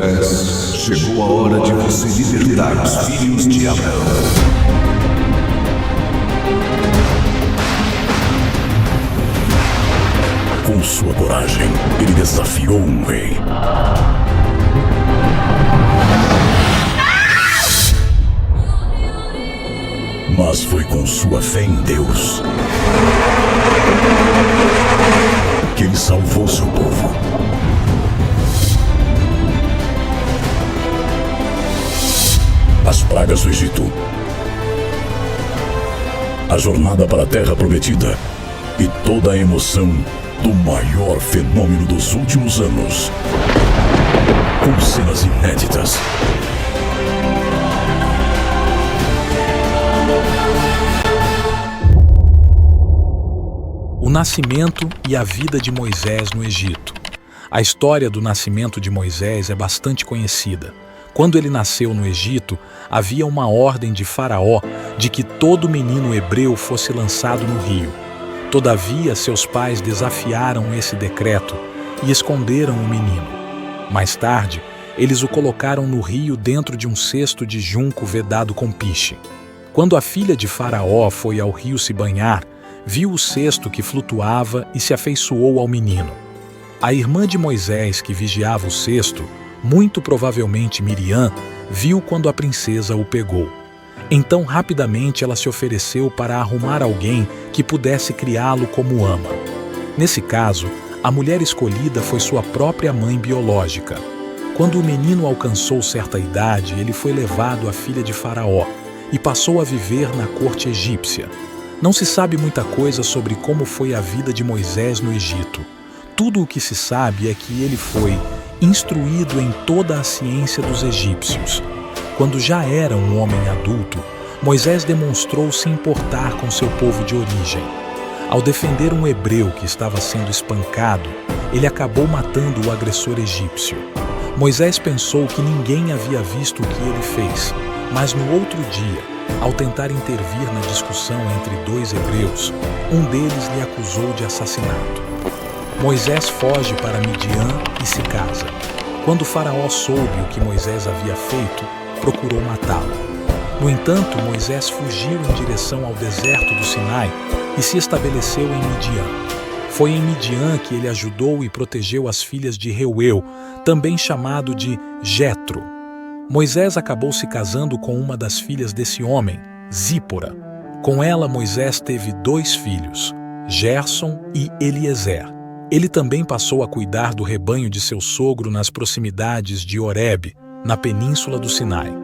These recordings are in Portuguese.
Moisés, chegou a hora de você libertar os filhos de Abraão. Com sua coragem, ele desafiou um rei. Mas foi com sua fé em Deus que ele salvou seu povo. As pragas do Egito, a jornada para a Terra Prometida e toda a emoção do maior fenômeno dos últimos anos, com cenas inéditas. O nascimento e a vida de Moisés no Egito. A história do nascimento de Moisés é bastante conhecida. Quando ele nasceu no Egito, havia uma ordem de Faraó de que todo menino hebreu fosse lançado no rio. Todavia, seus pais desafiaram esse decreto e esconderam o menino. Mais tarde, eles o colocaram no rio dentro de um cesto de junco vedado com piche. Quando a filha de Faraó foi ao rio se banhar, viu o cesto que flutuava e se afeiçoou ao menino. A irmã de Moisés, que vigiava o cesto, muito provavelmente Miriam, viu quando a princesa o pegou. Então, rapidamente, ela se ofereceu para arrumar alguém que pudesse criá-lo como ama. Nesse caso, a mulher escolhida foi sua própria mãe biológica. Quando o menino alcançou certa idade, ele foi levado à filha de Faraó e passou a viver na corte egípcia. Não se sabe muita coisa sobre como foi a vida de Moisés no Egito. Tudo o que se sabe é que ele foi instruído em toda a ciência dos egípcios. Quando já era um homem adulto, Moisés demonstrou se importar com seu povo de origem. Ao defender um hebreu que estava sendo espancado, ele acabou matando o agressor egípcio. Moisés pensou que ninguém havia visto o que ele fez, mas no outro dia, ao tentar intervir na discussão entre dois hebreus, um deles lhe acusou de assassinato. Moisés foge para Midian e se casa. Quando Faraó soube o que Moisés havia feito, procurou matá-lo. No entanto, Moisés fugiu em direção ao deserto do Sinai e se estabeleceu em Midian. Foi em Midian que ele ajudou e protegeu as filhas de Reuel, também chamado de Jetro. Moisés acabou se casando com uma das filhas desse homem, Zípora. Com ela, Moisés teve 2 filhos, Gerson e Eliezer. Ele também passou a cuidar do rebanho de seu sogro nas proximidades de Horebe, na península do Sinai.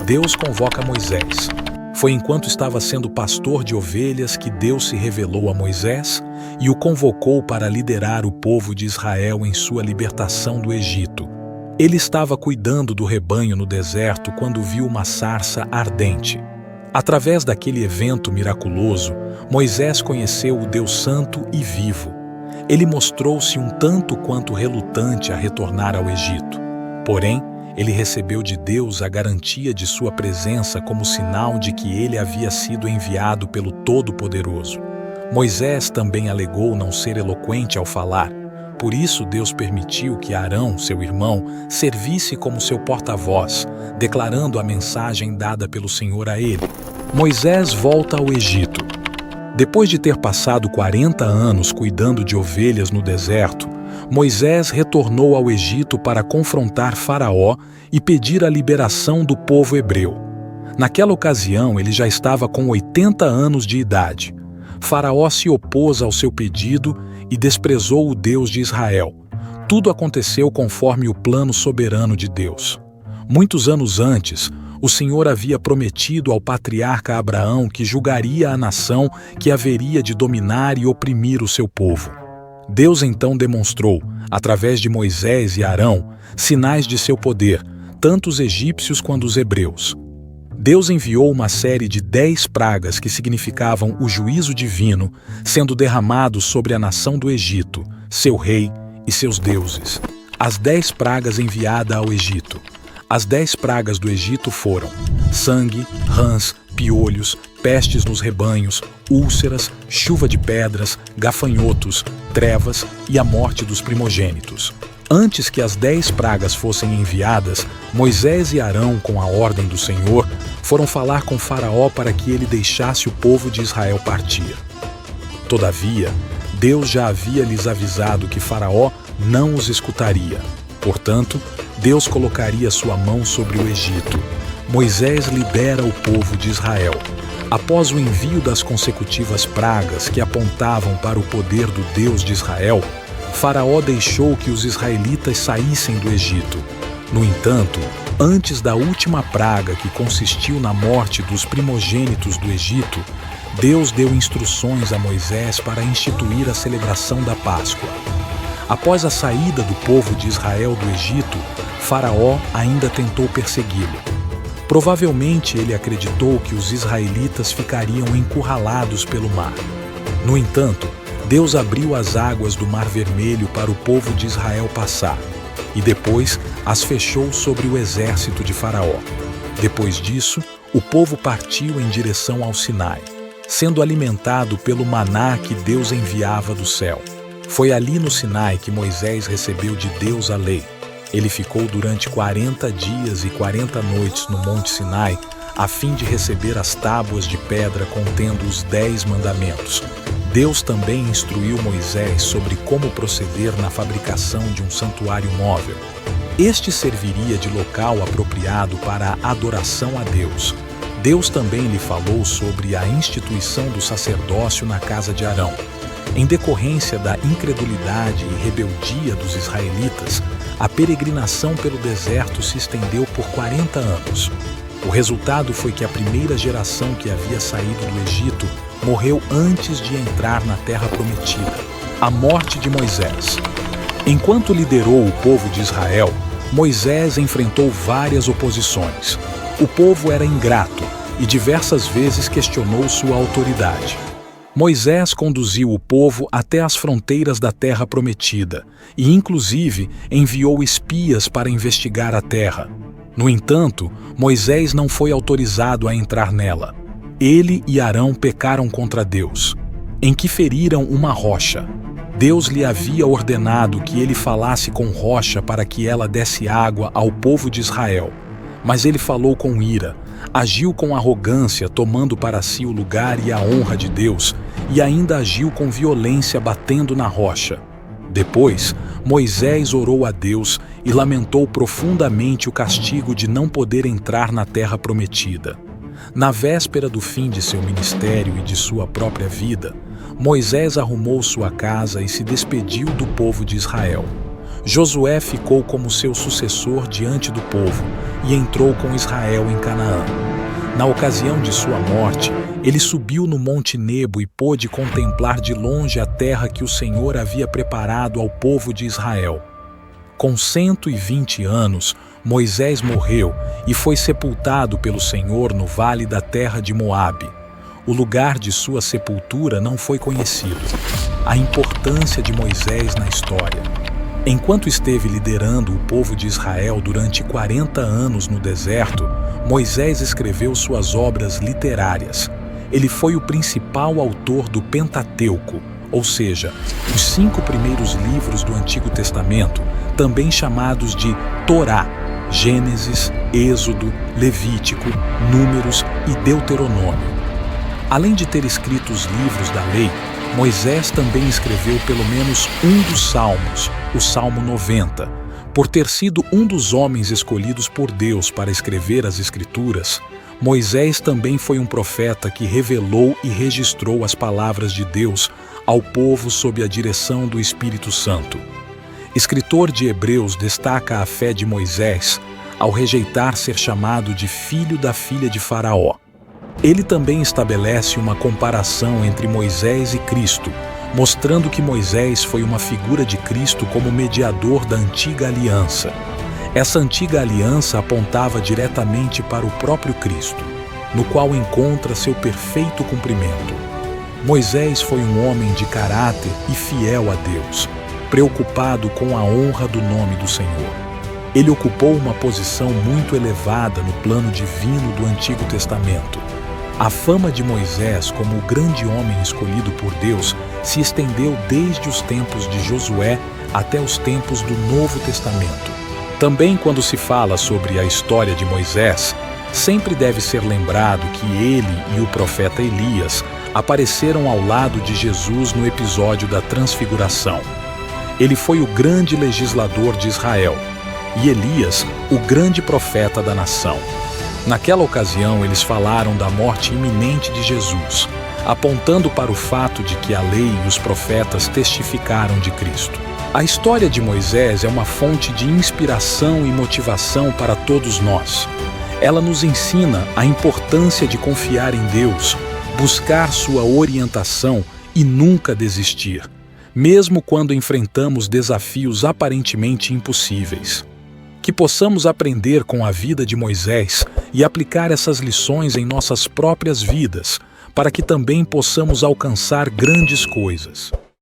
Deus convoca Moisés. Foi enquanto estava sendo pastor de ovelhas que Deus se revelou a Moisés e o convocou para liderar o povo de Israel em sua libertação do Egito. Ele estava cuidando do rebanho no deserto quando viu uma sarça ardente. Através daquele evento miraculoso, Moisés conheceu o Deus Santo e vivo. Ele mostrou-se um tanto quanto relutante a retornar ao Egito. Porém, ele recebeu de Deus a garantia de sua presença como sinal de que ele havia sido enviado pelo Todo-Poderoso. Moisés também alegou não ser eloquente ao falar. Por isso, Deus permitiu que Arão, seu irmão, servisse como seu porta-voz, declarando a mensagem dada pelo Senhor a ele. Moisés volta ao Egito. Depois de ter passado 40 anos cuidando de ovelhas no deserto, Moisés retornou ao Egito para confrontar Faraó e pedir a liberação do povo hebreu. Naquela ocasião, ele já estava com 80 anos de idade. Faraó se opôs ao seu pedido e desprezou o Deus de Israel. Tudo aconteceu conforme o plano soberano de Deus. Muitos anos antes, o Senhor havia prometido ao patriarca Abraão que julgaria a nação que haveria de dominar e oprimir o seu povo. Deus então demonstrou, através de Moisés e Arão, sinais de seu poder, tanto os egípcios quanto os hebreus. Deus enviou uma série de 10 pragas que significavam o juízo divino sendo derramado sobre a nação do Egito, seu rei e seus deuses. As 10 pragas enviadas ao Egito. As 10 pragas do Egito foram sangue, rãs, piolhos, pestes nos rebanhos, úlceras, chuva de pedras, gafanhotos, trevas e a morte dos primogênitos. Antes que as 10 pragas fossem enviadas, Moisés e Arão, com a ordem do Senhor, foram falar com Faraó para que ele deixasse o povo de Israel partir. Todavia, Deus já havia lhes avisado que Faraó não os escutaria. Portanto, Deus colocaria sua mão sobre o Egito. Moisés lidera o povo de Israel. Após o envio das consecutivas pragas que apontavam para o poder do Deus de Israel, Faraó deixou que os israelitas saíssem do Egito. No entanto, antes da última praga, que consistiu na morte dos primogênitos do Egito, Deus deu instruções a Moisés para instituir a celebração da Páscoa. Após a saída do povo de Israel do Egito, Faraó ainda tentou persegui-lo. Provavelmente ele acreditou que os israelitas ficariam encurralados pelo mar. No entanto, Deus abriu as águas do Mar Vermelho para o povo de Israel passar, e depois as fechou sobre o exército de Faraó. Depois disso, o povo partiu em direção ao Sinai, sendo alimentado pelo maná que Deus enviava do céu. Foi ali no Sinai que Moisés recebeu de Deus a lei. Ele ficou durante 40 dias e 40 noites no Monte Sinai, a fim de receber as tábuas de pedra contendo os 10 mandamentos. Deus também instruiu Moisés sobre como proceder na fabricação de um santuário móvel. Este serviria de local apropriado para a adoração a Deus. Deus também lhe falou sobre a instituição do sacerdócio na casa de Arão. Em decorrência da incredulidade e rebeldia dos israelitas, a peregrinação pelo deserto se estendeu por 40 anos. O resultado foi que a primeira geração que havia saído do Egito morreu antes de entrar na Terra Prometida. A morte de Moisés. Enquanto liderou o povo de Israel, Moisés enfrentou várias oposições. O povo era ingrato e diversas vezes questionou sua autoridade. Moisés conduziu o povo até as fronteiras da Terra Prometida e, inclusive, enviou espias para investigar a terra. No entanto, Moisés não foi autorizado a entrar nela. Ele e Arão pecaram contra Deus, em que feriram uma rocha. Deus lhe havia ordenado que ele falasse com rocha para que ela desse água ao povo de Israel. Mas ele falou com ira, agiu com arrogância, tomando para si o lugar e a honra de Deus, e ainda agiu com violência, batendo na rocha. Depois, Moisés orou a Deus e lamentou profundamente o castigo de não poder entrar na Terra Prometida. Na véspera do fim de seu ministério e de sua própria vida, Moisés arrumou sua casa e se despediu do povo de Israel. Josué ficou como seu sucessor diante do povo e entrou com Israel em Canaã. Na ocasião de sua morte, ele subiu no Monte Nebo e pôde contemplar de longe a terra que o Senhor havia preparado ao povo de Israel. Com 120 anos, Moisés morreu e foi sepultado pelo Senhor no vale da terra de Moabe. O lugar de sua sepultura não foi conhecido. A importância de Moisés na história. Enquanto esteve liderando o povo de Israel durante 40 anos no deserto, Moisés escreveu suas obras literárias. Ele foi o principal autor do Pentateuco, ou seja, os 5 primeiros livros do Antigo Testamento, também chamados de Torá: Gênesis, Êxodo, Levítico, Números e Deuteronômio. Além de ter escrito os livros da lei, Moisés também escreveu pelo menos um dos salmos, o Salmo 90. Por ter sido um dos homens escolhidos por Deus para escrever as Escrituras, Moisés também foi um profeta que revelou e registrou as palavras de Deus ao povo sob a direção do Espírito Santo. Escritor de Hebreus destaca a fé de Moisés ao rejeitar ser chamado de filho da filha de Faraó. Ele também estabelece uma comparação entre Moisés e Cristo, mostrando que Moisés foi uma figura de Cristo como mediador da antiga aliança. Essa antiga aliança apontava diretamente para o próprio Cristo, no qual encontra seu perfeito cumprimento. Moisés foi um homem de caráter e fiel a Deus, preocupado com a honra do nome do Senhor. Ele ocupou uma posição muito elevada no plano divino do Antigo Testamento. A fama de Moisés como o grande homem escolhido por Deus se estendeu desde os tempos de Josué até os tempos do Novo Testamento. Também, quando se fala sobre a história de Moisés, sempre deve ser lembrado que ele e o profeta Elias apareceram ao lado de Jesus no episódio da Transfiguração. Ele foi o grande legislador de Israel e Elias, o grande profeta da nação. Naquela ocasião, eles falaram da morte iminente de Jesus, apontando para o fato de que a lei e os profetas testificaram de Cristo. A história de Moisés é uma fonte de inspiração e motivação para todos nós. Ela nos ensina a importância de confiar em Deus, buscar sua orientação e nunca desistir, mesmo quando enfrentamos desafios aparentemente impossíveis. Que possamos aprender com a vida de Moisés e aplicar essas lições em nossas próprias vidas, para que também possamos alcançar grandes coisas.